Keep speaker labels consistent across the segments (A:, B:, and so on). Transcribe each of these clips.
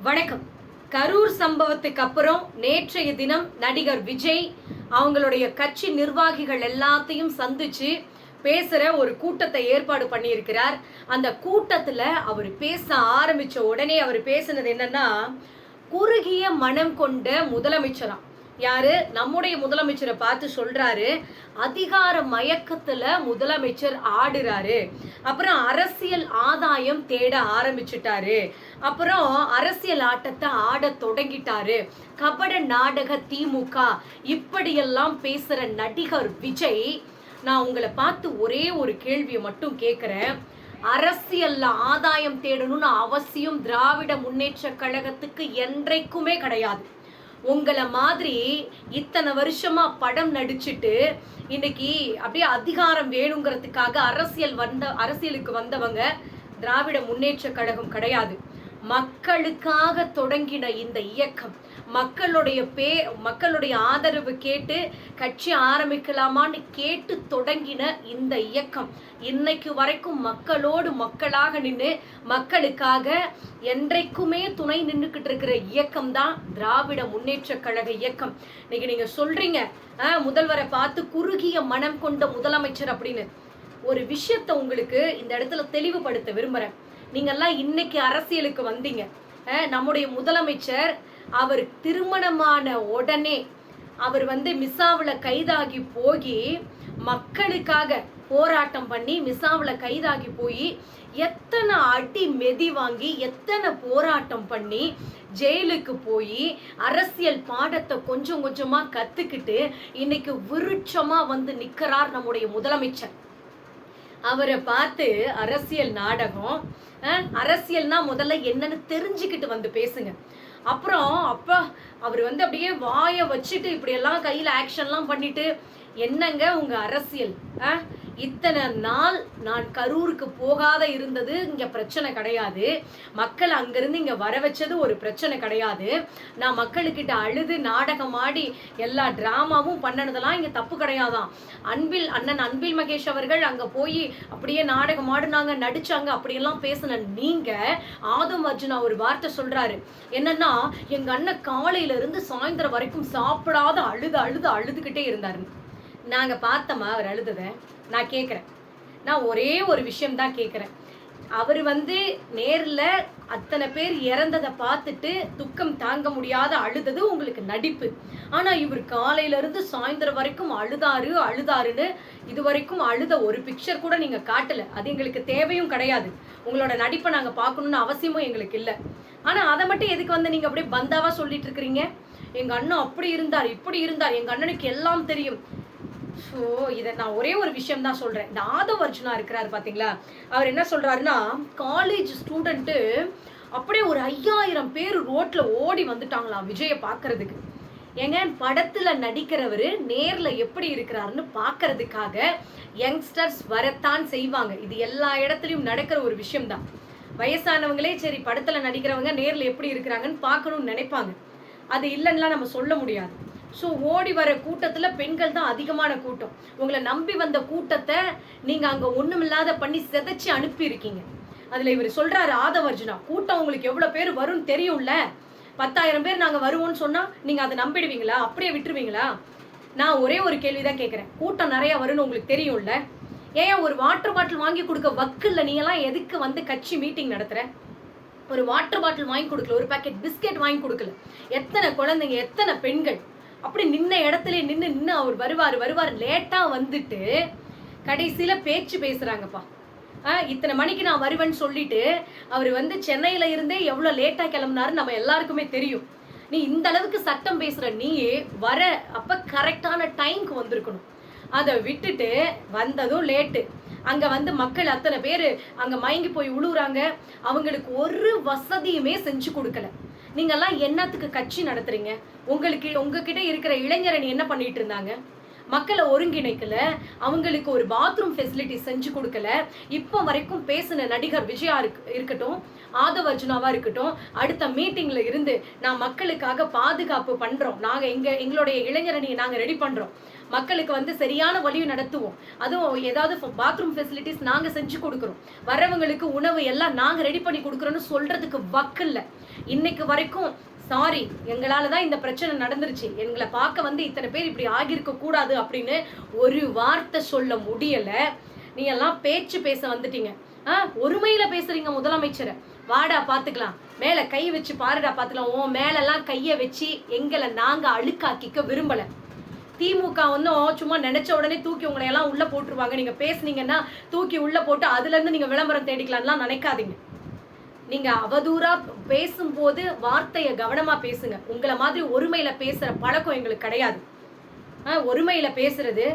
A: வணக்கம். கரூர் சம்பவத்துக்கு அப்புறம் நேற்றைய தினம் நடிகர் விஜய் அவங்களுடைய கட்சி நிர்வாகிகள் எல்லாத்தையும் சந்திச்சு பேசுற ஒரு கூட்டத்தை ஏற்பாடு பண்ணியிருக்கிறார். அந்த கூட்டத்துல அவர் பேச ஆரம்பிச்ச உடனே அவர் பேசினது என்னன்னா, குறுகிய மனம் கொண்ட முதலமைச்சராம். யாரு? நம்முடைய முதலமைச்சரை பார்த்து சொல்றாரு, அதிகார மயக்கத்துல முதலமைச்சர் ஆடுறாரு, அப்புறம் அரசியல் ஆதாயம் தேட ஆரம்பிச்சுட்டாரு, அப்புறம் அரசியல் ஆட்டத்தை ஆட தொடங்கிட்டாரு, கபட நாடக திமுக இப்படியெல்லாம் பேசுற நடிகர் விஜய், நான் உங்களை பார்த்து ஒரே ஒரு கேள்வியை மட்டும் கேட்கிறேன். அரசியல்ல ஆதாயம் தேடணும்னு அவசியம் திராவிட முன்னேற்ற கழகத்துக்கு என்றைக்குமே கிடையாது. உங்களை மாதிரி இத்தனை வருஷமா படம் நடிச்சுட்டு இன்னைக்கு அப்படியே அதிகாரம் வேணுங்கிறதுக்காக அரசியலுக்கு வந்தவங்க திராவிட முன்னேற்ற கழகம் கிடையாது. மக்களுக்காக தொடங்கின இந்த இயக்கம், மக்களுடைய ஆதரவு கேட்டு கட்சி ஆரம்பிக்கலாமான்னு கேட்டு தொடங்கின இந்த இயக்கம் இன்னைக்கு வரைக்கும் மக்களோடு மக்களாக நின்று மக்களுக்காக என்றைக்குமே துணை நின்றுக்கிட்டு இருக்கிற இயக்கம் தான் திராவிட முன்னேற்ற கழக இயக்கம். இன்னைக்கு நீங்க சொல்றீங்க முதல்வரை பார்த்து குறுகிய மனம் கொண்ட முதலமைச்சர் அப்படின்னு. ஒரு விஷயத்தை உங்களுக்கு இந்த இடத்துல தெளிவுபடுத்த விரும்புறேன். நீங்கெல்லாம் இன்னைக்கு அரசியலுக்கு வந்தீங்க. நம்முடைய முதலமைச்சர் அவர் திருமணமான உடனே அவர் மிசாவில் கைதாகி போய் மக்களுக்காக போராட்டம் பண்ணி மிசாவில் கைதாகி போய் எத்தனை அடி மெதி வாங்கி எத்தனை போராட்டம் பண்ணி ஜெயிலுக்கு போய் அரசியல் பாடத்தை கொஞ்சம் கொஞ்சமா கத்துக்கிட்டு இன்னைக்கு விருட்சமா நிக்கிறார் நம்முடைய முதலமைச்சர். அவரை பார்த்து அரசியல் நாடகம், அரசியல்னா முதல்ல என்னன்னு தெரிஞ்சுக்கிட்டு பேசுங்க. அப்புறம் அவர் அப்படியே வாயை வச்சுட்டு இப்படியெல்லாம் கையில் ஆக்ஷன்லாம் பண்ணிட்டு என்னங்க உங்க அரசியல்? இத்தனை நாள் நான் கரூருக்கு போகாத இருந்தது இங்க பிரச்சனை கிடையாது. மக்கள் அங்கிருந்து இங்க வர வச்சது ஒரு பிரச்சனை கிடையாது. நான் மக்களுக்கிட்ட அழுது நாடகம் ஆடி எல்லா டிராமாவும் பண்ணனதெல்லாம் இங்க தப்பு கிடையாதான். அண்ணன் அன்பில் மகேஷ் அவர்கள் அங்க போய் அப்படியே நாடகம் ஆடுனாங்க, நடிச்சாங்க, அப்படியெல்லாம் பேசின நீங்க ஆதம் அர்ஜுனா ஒரு வார்த்தை சொல்றாரு. என்னன்னா, எங்க அண்ணன் காலையில இருந்து சாயந்தரம் வரைக்கும் சாப்பிடாத அழுதுகிட்டே இருந்தாரு. நாங்க பார்த்தோமா அவர் அழுததை? நான் கேட்குறேன். நான் ஒரே ஒரு விஷயம் தான் கேட்குறேன். அவர் நேரில் அத்தனை பேர் இறந்ததை பார்த்துட்டு துக்கம் தாங்க முடியாத அழுதது உங்களுக்கு நடிப்பு. ஆனால் இவர் காலையிலேருந்து சாயந்தரம் வரைக்கும் அழுதாருன்னு இது வரைக்கும் அழுத ஒரு பிக்சர் கூட நீங்கள் காட்டலை. அது எங்களுக்கு தேவையும் கிடையாது. உங்களோட நடிப்பை நாங்கள் பார்க்கணுன்னு அவசியமும் எங்களுக்கு இல்லை. ஆனால் அதை மட்டும் எதுக்கு நீங்கள் அப்படியே பந்தாவாக சொல்லிட்டு இருக்கிறீங்க? எங்கள் அண்ணன் அப்படி இருந்தார், இப்படி இருந்தார், எங்கள் அண்ணனுக்கு எல்லாம் தெரியும். ஸோ இதை நான் ஒரே ஒரு விஷயம் தான் சொல்கிறேன். இந்த ஆதவ் அர்ஜுனா இருக்கிறாரு பார்த்தீங்களா, அவர் என்ன சொல்கிறாருன்னா, காலேஜ் ஸ்டூடெண்ட்டு அப்படியே ஒரு 5000 பேர் ரோட்டில் ஓடி வந்துட்டாங்களாம் விஜயை பார்க்கறதுக்கு. ஏங்க, படத்தில் நடிக்கிறவர் நேரில் எப்படி இருக்கிறாருன்னு பார்க்கறதுக்காக யங்ஸ்டர்ஸ் வரத்தான் செய்வாங்க. இது எல்லா இடத்துலையும் நடக்கிற ஒரு விஷயம்தான். வயசானவங்களே சரி படத்தில் நடிக்கிறவங்க நேரில் எப்படி இருக்கிறாங்கன்னு பார்க்கணும்னு நினைப்பாங்க. அது இல்லைன்னா நம்ம சொல்ல முடியாது. ஸோ ஓடி வர கூட்டத்தில் பெண்கள் தான் அதிகமான கூட்டம். உங்களை நம்பி வந்த கூட்டத்தை நீங்கள் அங்கே ஒன்றுமில்லாத பண்ணி சிதைச்சி அனுப்பியிருக்கீங்க. அதில் இவர் சொல்கிறாரு ஆதவ் அர்ஜுனா, கூட்டம் உங்களுக்கு எவ்வளோ பேர் வரும்னு தெரியும்ல, 10,000 பேர் நாங்கள் வருவோம்னு சொன்னால் நீங்கள் அதை நம்பிடுவீங்களா? அப்படியே விட்டுருவீங்களா? நான் ஒரே ஒரு கேள்வி தான் கேட்குறேன். கூட்டம் நிறையா வரும்னு உங்களுக்கு தெரியும்ல, ஏன் ஒரு வாட்டர் பாட்டில் வாங்கி கொடுக்க வக்கில்ல? நீங்களாம் எதுக்கு கட்சி மீட்டிங் நடத்துகிற? ஒரு வாட்டர் பாட்டில் வாங்கி கொடுக்கல, ஒரு பேக்கெட் பிஸ்கெட் வாங்கி கொடுக்கல. எத்தனை குழந்தைங்க, எத்தனை பெண்கள் அப்படி நின்ன இடத்துல நின்று அவர் வருவார் லேட்டாக வந்துட்டு கடைசியில் பேச்சு பேசுகிறாங்கப்பா. இத்தனை மணிக்கு நான் வருவேன்னு சொல்லிட்டு அவர் சென்னையில் இருந்தே எவ்வளோ லேட்டாக கிளம்புனாரு நம்ம எல்லாருக்குமே தெரியும். நீ இந்த அளவுக்கு சட்டம் பேசுகிற நீ அப்போ கரெக்டான டைமுக்கு வந்திருக்கணும். அதை விட்டுட்டு வந்ததும் லேட்டு. அங்கே மக்கள் அத்தனை பேர் அங்கே மயங்கி போய் உழுவுறாங்க. அவங்களுக்கு ஒரு வசதியுமே செஞ்சு கொடுக்கல. நீங்கெல்லாம் என்னத்துக்கு கட்சி நடத்துறீங்க? உங்ககிட்ட இருக்கிற இளைஞரணி என்ன பண்ணிட்டு இருந்தாங்க? மக்களை ஒருங்கிணைக்கல, அவங்களுக்கு ஒரு பாத்ரூம் ஃபெசிலிட்டி செஞ்சு கொடுக்கல. இப்போ வரைக்கும் பேசின நடிகர் விஜயா இருக்கட்டும், ஆதவ் அர்ஜுனாவா இருக்கட்டும், அடுத்த மீட்டிங்ல இருந்து நான் மக்களுக்காக பாதுகாப்பு பண்றோம், நாங்க எங்களுடைய இளைஞரணியை நாங்க ரெடி பண்றோம், மக்களுக்கு வந்து சரியான வழியை நடத்துவோம். அதுவும் ஏதாவது பாத்ரூம் ஃபெசிலிட்டிஸ் நாங்கள் செஞ்சு கொடுக்குறோம், வரவங்களுக்கு உணவு எல்லாம் நாங்கள் ரெடி பண்ணி கொடுக்குறோன்னு சொல்றதுக்கு வக்கு இல்லை. இன்னைக்கு வரைக்கும் சாரி, எங்களால தான் இந்த பிரச்சனை நடந்துருச்சு, எங்களை பார்க்க வந்து இத்தனை பேர் இப்படி ஆகியிருக்க கூடாது அப்படின்னு ஒரு வார்த்தை சொல்ல முடியல. நீ எல்லாம் பேச்சு பேச வந்துட்டீங்க. ஒருமையில பேசுறீங்க முதலமைச்சரை. வாடா பாத்துக்கலாம், மேல கை வச்சு பாருடா பாத்துக்கலாம். உன் மேலெல்லாம் கைய வச்சு எங்களை நாங்க அழுக்காக்கிக்க விரும்பல. திமுக வந்து சும்மா நினைச்ச உடனே தூக்கி உங்களை எல்லாம் உள்ள போட்டுருவாங்க. நீங்க பேசுனீங்கன்னா தூக்கி உள்ள போட்டு அதுல இருந்து நீங்க விளம்பரம் தேடிக்கலாம்லாம் நினைக்காதீங்க. நீங்க அவதூறா பேசும்போது வார்த்தையை கவனமா பேசுங்க. உங்களை மாதிரி ஒருமையில பேசுற பழக்கம் எங்களுக்கு கிடையாது. ஒருமையில பேசுறது,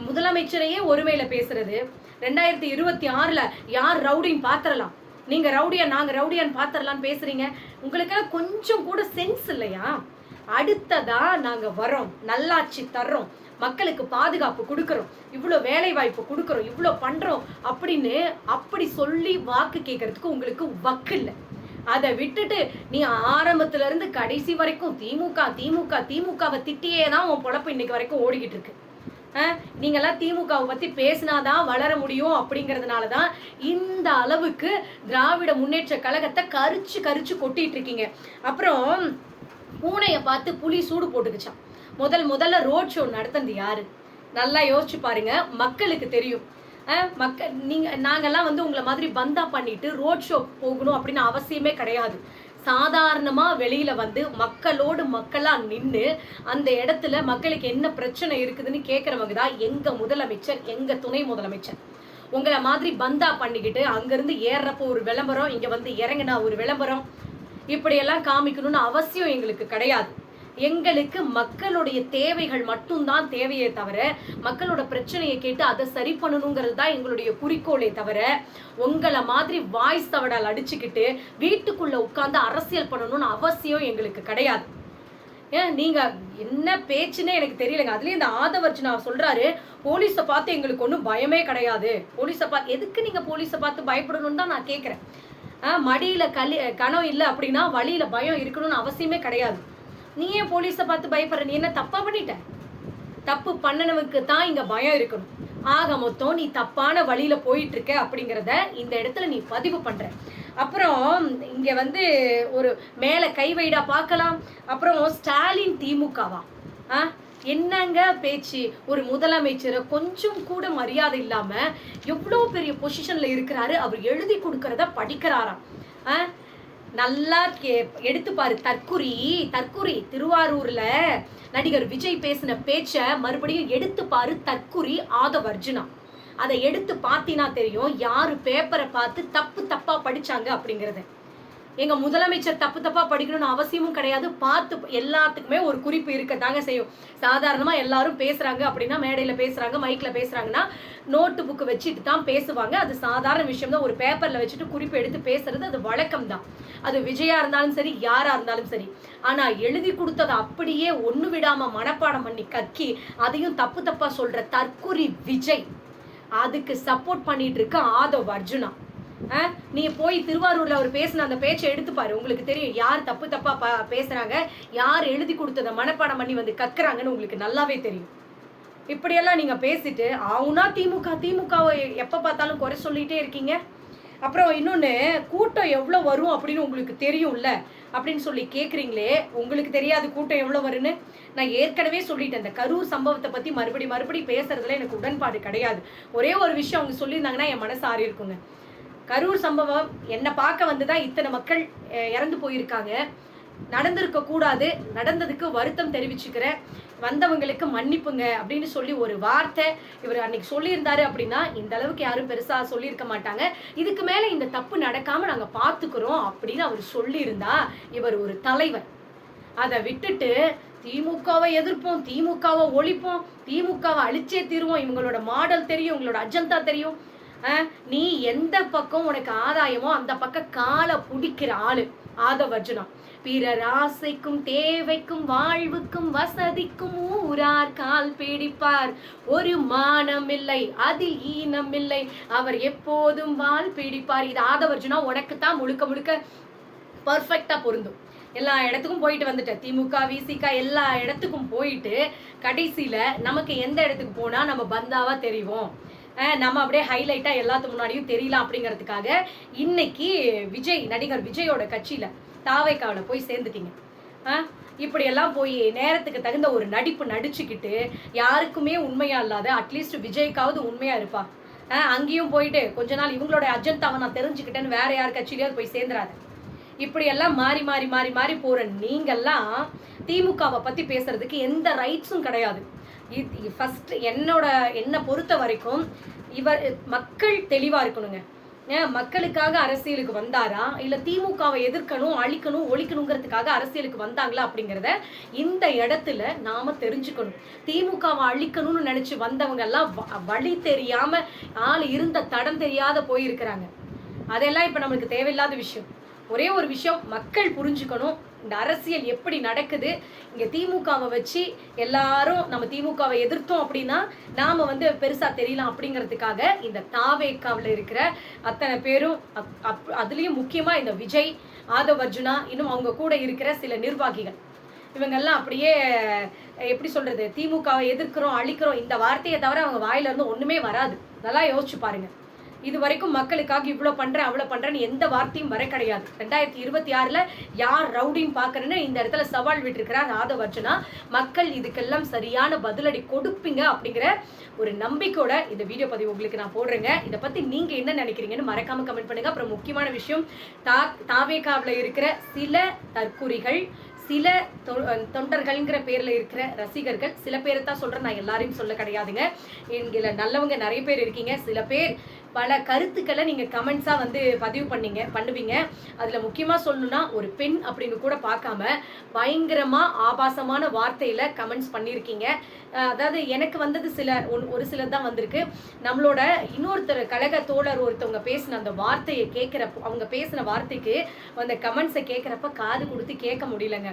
A: முதலமைச்சரையே ஒருமையில பேசுறது. 2026 யார் ரவுடின்னு பாத்திரலாம், நீங்க ரவுடியா நாங்க ரவுடியான்னு பாத்திரலான்னு பேசுறீங்க. உங்களுக்கெல்லாம் கொஞ்சம் கூட சென்ஸ் இல்லையா? அடுத்ததா நாங்க வரோம், நல்லாட்சி தர்றோம், மக்களுக்கு பாதுகாப்பு கொடுக்கறோம், இவ்வளோ வேலை வாய்ப்பு கொடுக்கறோம், இவ்வளோ பண்றோம் அப்படின்னு அப்படி சொல்லி வாக்கு கேட்கறதுக்கு உங்களுக்கு வக்கு இல்லை. அதை விட்டுட்டு நீ ஆரம்பத்துல இருந்து கடைசி வரைக்கும் திமுக திமுக திமுகவை திட்டியே தான் உன் பொழப்பு இன்னைக்கு வரைக்கும் ஓடிக்கிட்டு இருக்கு. நீங்கெல்லாம் திமுகவை பத்தி பேசினாதான் வளர முடியும் அப்படிங்கிறதுனாலதான் இந்த அளவுக்கு திராவிட முன்னேற்ற கழகத்தை கரிச்சு கரிச்சு கொட்டிட்டு இருக்கீங்க. அப்புறம் பூனையை பார்த்து புலி சூடு போட்டுக்குச்சான். முதல்ல ரோட் ஷோ நடத்துனது யாரு? நல்லா யோசிச்சு பாருங்க, மக்களுக்கு தெரியும். நாங்கெல்லாம் வந்து உங்களை மாதிரி பந்தா பண்ணிட்டு ரோட் ஷோ போகணும் அப்படின்னு அவசியமே கிடையாது. சாதாரணமா வெளியில வந்து மக்களோடு மக்களா நின்று அந்த இடத்துல மக்களுக்கு என்ன பிரச்சனை இருக்குதுன்னு கேட்கறவங்க தான் எங்க முதலமைச்சர், எங்க துணை முதலமைச்சர். உங்களை மாதிரி பந்தா பண்ணிக்கிட்டு அங்கிருந்து ஏறப்போ ஒரு விளம்பரம், இங்க வந்து இறங்கினா ஒரு விளம்பரம், இப்படியெல்லாம் காமிக்கணும்னு அவசியம் எங்களுக்கு கிடையாது. எங்களுக்கு மக்களுடைய தேவைகள் மட்டும்தான் தேவையே தவிர, மக்களோட பிரச்சனையை கேட்டு அதை சரி பண்ணணுங்கிறது தான் எங்களுடைய குறிக்கோளே தவிர, உங்களை மாதிரி வாய்ஸ் தவடால் அடிச்சுக்கிட்டு வீட்டுக்குள்ள உட்கார்ந்து அரசியல் பண்ணணும்னு அவசியம் எங்களுக்கு கிடையாது. நீங்க என்ன பேச்சுன்னே எனக்கு தெரியலங்க. அதுலயும் இந்த ஆதவர்ஜுனா சொல்றாரு, போலீஸை பார்த்து எங்களுக்கு ஒன்றும் பயமே கிடையாது. போலீஸை பார்த்து எதுக்கு நீங்க போலீஸை பார்த்து பயப்படணும்னு தான் நான் கேட்கிறேன். மடியில கணம் இல்லை அப்படின்னா வழியில பயம் இருக்கணும்னு அவசியமே கிடையாது. நீ ஏன் போலீஸை பார்த்து பயப்படுற? நீ என்ன தப்பா பண்ணிட்ட? தப்பு பண்ணனவுக்கு தான் இங்க பயம் இருக்கணும். ஆக மொத்தம் நீ தப்பான வழியில போயிட்டு இருக்க அப்படிங்கிறத இந்த இடத்துல நீ பதிவு பண்ற. அப்புறம் இங்க வந்து ஒரு மேல கை வைடா பார்க்கலாம். அப்புறம் ஸ்டாலின் திமுகவா? என்னங்க பேச்சு? ஒரு முதலமைச்சரை கொஞ்சம் கூட மரியாதை இல்லாம எவ்வளோ பெரிய பொசிஷன்ல இருக்கிறாரு, அவர் எழுதி கொடுக்கறத படிக்கிறாராம். நல்லா எடுத்து பாரு. தற்குறி திருவாரூர்ல நடிகர் விஜய் பேசின பேச்ச மறுபடியும் எடுத்து பாரு. தற்குறி ஆதவர்ஜுனா. அதை எடுத்து பார்த்தீனா தெரியும் யாரு பேப்பரை பார்த்து தப்பா படிச்சாங்க அப்படிங்கறது. எங்க முதலமைச்சர் தப்பா படிக்கணும்னு அவசியமும் கிடையாது. பார்த்து எல்லாத்துக்குமே ஒரு குறிப்பு இருக்கத்தாங்க செய்யும். சாதாரணமா எல்லாரும் பேசுறாங்க அப்படின்னா, மேடையில பேசுறாங்க, மைக்ல பேசுறாங்கன்னா நோட்டு புக்கு வச்சுட்டு தான் பேசுவாங்க. அது சாதாரண விஷயம் தான். ஒரு பேப்பர்ல வச்சுட்டு குறிப்பு எடுத்து பேசுறது அது வழக்கம் தான். அது விஜயா இருந்தாலும் சரி, யாரா இருந்தாலும் சரி. ஆனா எழுதி கொடுத்ததை அப்படியே ஒண்ணு விடாம மனப்பாடம் பண்ணி கக்கி அதையும் தப்பா சொல்ற தற்குறி விஜய், அதுக்கு சப்போர்ட் பண்ணிட்டு இருக்க ஆதவர்ஜுனா. நீ போய் திருவாரூர்ல அவர் பேசின அந்த பேச்சை எடுத்து பாரு. உங்களுக்கு தெரியும் யார் தப்பா பேசுறாங்க, யார் எழுதி கொடுத்ததை மனப்பாடம் பண்ணி வந்து கக்குறாங்கன்னு உங்களுக்கு நல்லாவே தெரியும். இப்படியெல்லாம் நீங்க பேசிட்டு ஆவுனா திமுகவை எப்ப பார்த்தாலும் குறை சொல்லிட்டே இருக்கீங்க. அப்புறம் இன்னொன்னு, கூட்டம் எவ்வளவு வரும் அப்படின்னு உங்களுக்கு தெரியும்ல அப்படின்னு சொல்லி கேக்குறீங்களே. உங்களுக்கு தெரியாது கூட்டம் எவ்வளவு வரும்னு? நான் ஏற்கனவே சொல்லிட்டேன். இந்த கரூர் சம்பவத்தை பத்தி மறுபடி பேசுறதுல எனக்கு உடன்பாடு கிடையாது. ஒரே ஒரு விஷயம் அவங்க சொல்லியிருந்தாங்கன்னா என் மனசு ஆறி இருக்குங்க. கரூர் சம்பவம் என்னை பார்க்க வந்துதான் இத்தனை மக்கள் இறந்து போயிருக்காங்க. நடந்திருக்க கூடாது, நடந்ததுக்கு வருத்தம் தெரிவிச்சுக்கிறேன், வந்தவங்களுக்கு மன்னிப்புங்க அப்படின்னு சொல்லி ஒரு வார்த்தை இவர் அன்னைக்கு சொல்லியிருந்தாரு அப்படின்னா இந்த அளவுக்கு யாரும் பெருசா சொல்லியிருக்க மாட்டாங்க. இதுக்கு மேல இந்த தப்பு நடக்காம நாங்க பாத்துக்கிறோம் அப்படின்னு அவர் சொல்லியிருந்தா இவர் ஒரு தலைவர். அதை விட்டுட்டு திமுகவை எதிர்ப்போம், திமுகவை ஒழிப்போம், திமுகவை அழிச்சே தீருவோம், இவங்களோட மாடல் தெரியும், இவங்களோட அஜெண்டா தெரியும், நீ எந்த பக்கம் உனக்கு ஆதாயமோ அந்த பக்கம் காலை பிடிக்கிற ஆளு ஆதவர்ஜுனா. பிறர் ஆசைக்கும் தேவைக்கும் வாழ்வுக்கும் வசதிக்கும் ஊரார் கால் பிடிப்பார். ஒரு மானம் இல்லை, அதில் ஈனம் இல்லை, அவர் எப்போதும் வால் பிடிப்பார். இது ஆதவர்ஜுனா உனக்கு தான் முழுக்க பர்ஃபெக்டா பொருந்தும். எல்லா இடத்துக்கும் போயிட்டு வந்துட்டேன். திமுக, விசிக எல்லா இடத்துக்கும் போயிட்டு கடைசியில் நமக்கு எந்த இடத்துக்கு போனால் நம்ம பந்தாவா தெரியும், நம்ம அப்படியே ஹைலைட்டாக எல்லாத்து முன்னாடியும் தெரியலாம் அப்படிங்கிறதுக்காக இன்னைக்கு நடிகர் விஜயோட கட்சியில் தாவைக்காவில் போய் சேர்ந்துட்டீங்க. இப்படியெல்லாம் போய் நேரத்துக்கு தகுந்த ஒரு நடிப்பு நடிச்சுக்கிட்டு யாருக்குமே உண்மையா இல்லாத, அட்லீஸ்ட் விஜய்க்காவது உண்மையா இருப்பா. அங்கேயும் போயிட்டு கொஞ்ச நாள் இவங்களோட அஜெண்டாவை நான் தெரிஞ்சுக்கிட்டேன்னு வேற யார் கட்சியிலேயாவது போய் சேர்ந்துறாரு. இப்படியெல்லாம் மாறி மாறி மாறி மாறி போற நீங்கெல்லாம் திமுகவை பத்தி பேசுறதுக்கு எந்த ரைட்ஸும் கிடையாது. ஃபர்ஸ்ட் என்னை பொறுத்த வரைக்கும் மக்கள் தெளிவா இருக்கணுங்க. மக்களுக்காக அரசியலுக்கு வந்தாரா இல்ல திமுகவை எதிர்க்கணும், அழிக்கணும், ஒழிக்கணுங்கிறதுக்காக அரசியலுக்கு வந்தாங்களா அப்படிங்கிறத இந்த இடத்துல நாம தெரிஞ்சுக்கணும். திமுகவை அழிக்கணும்னு நினைச்சு வந்தவங்க எல்லாம் வழி தெரியாம இருந்த தடம் தெரியாத போயிருக்கிறாங்க. அதெல்லாம் இப்ப நம்மளுக்கு தேவையில்லாத விஷயம். ஒரே ஒரு விஷயம் மக்கள் புரிஞ்சுக்கணும், இந்த அரசியல் எப்படி நடக்குது. இங்க திமுகவை வச்சு எல்லாரும் நம்ம திமுகவை எதிர்த்தோம் அப்படின்னா நாம பெருசா தெரியலாம் அப்படிங்கிறதுக்காக இந்த தாவேக்காவில் இருக்கிற அத்தனை பேரும், அதுலயும் முக்கியமா இந்த விஜய், ஆதவ் அர்ஜுனா, இன்னும் அவங்க கூட இருக்கிற சில நிர்வாகிகள், இவங்கெல்லாம் அப்படியே எப்படி சொல்றது, திமுகவை எதிர்க்கிறோம், அழிக்கிறோம் இந்த வார்த்தையை தவிர அவங்க வாயில இருந்து ஒண்ணுமே வராது. நல்லா யோசிச்சு பாருங்க. இது வரைக்கும் மக்களுக்காக இவ்வளோ பண்றேன் அவ்வளோ பண்றேன்னு எந்த வார்த்தையும் வர கிடையாது. 2026 யார் ரவுடின்னு பாக்குறேன்னு இந்த இடத்துல சவால் விட்டுருக்கிறார் ஆதவ் அர்ஜுனா. மக்கள் இதுக்கெல்லாம் சரியான பதிலடி கொடுப்பீங்க அப்படிங்கிற ஒரு நம்பிக்கையோட இந்த வீடியோ பதிவு உங்களுக்கு நான் போடுறேங்க. இதை பத்தி நீங்க என்ன நினைக்கிறீங்கன்னு மறக்காம கமெண்ட் பண்ணுங்க. அப்புறம் முக்கியமான விஷயம், தாவேகாவில் இருக்கிற சில தற்குறிகள், சில தொண்டர்கள்ங்கிற பேர்ல இருக்கிற ரசிகர்கள், சில பேரை தான் சொல்றேன், நான் எல்லாரையும் சொல்ல கிடையாதுங்க. இங்கே நல்லவங்க நிறைய பேர் இருக்கீங்க. சில பேர் பல கருத்துக்களை நீங்க கமெண்ட்ஸா பதிவு பண்ணுவீங்க. அதுல முக்கியமா சொல்லணும்னா ஒரு பெண் அப்படின்னு கூட பார்க்காம பயங்கரமா ஆபாசமான வார்த்தையில கமெண்ட்ஸ் பண்ணியிருக்கீங்க. அதாவது எனக்கு வந்தது ஒரு சிலர் தான் வந்திருக்கு. நம்மளோட இன்னொருத்தர் கழக தோழர் ஒருத்தவங்க பேசின அந்த வார்த்தையை கேட்கிறப்ப, அவங்க பேசின வார்த்தைக்கு அந்த கமெண்ட்ஸை கேட்கிறப்ப காது கொடுத்து கேட்க முடியலங்க.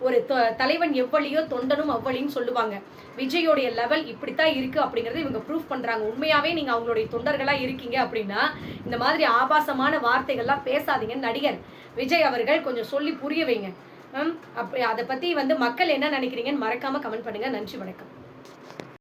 A: ஒரு தலைவன் எவ்வளியோ தொண்டனும் அவ்வளின்னு சொல்லுவாங்க. விஜயோடைய லெவல் இப்படித்தான் இருக்கு அப்படிங்கறத இவங்க ப்ரூஃப் பண்றாங்க. உண்மையாவே நீங்க அவங்களுடைய தொண்டர்களா இருக்கீங்க அப்படின்னா இந்த மாதிரி ஆபாசமான வார்த்தைகள்லாம் பேசாதீங்க. நடிகர் விஜய் அவர்கள் கொஞ்சம் சொல்லி புரிய வைங்க. அப்படி அதை பத்தி மக்கள் என்ன நினைக்கிறீங்கன்னு மறக்காம கமெண்ட் பண்ணுங்க. நன்றி, வணக்கம்.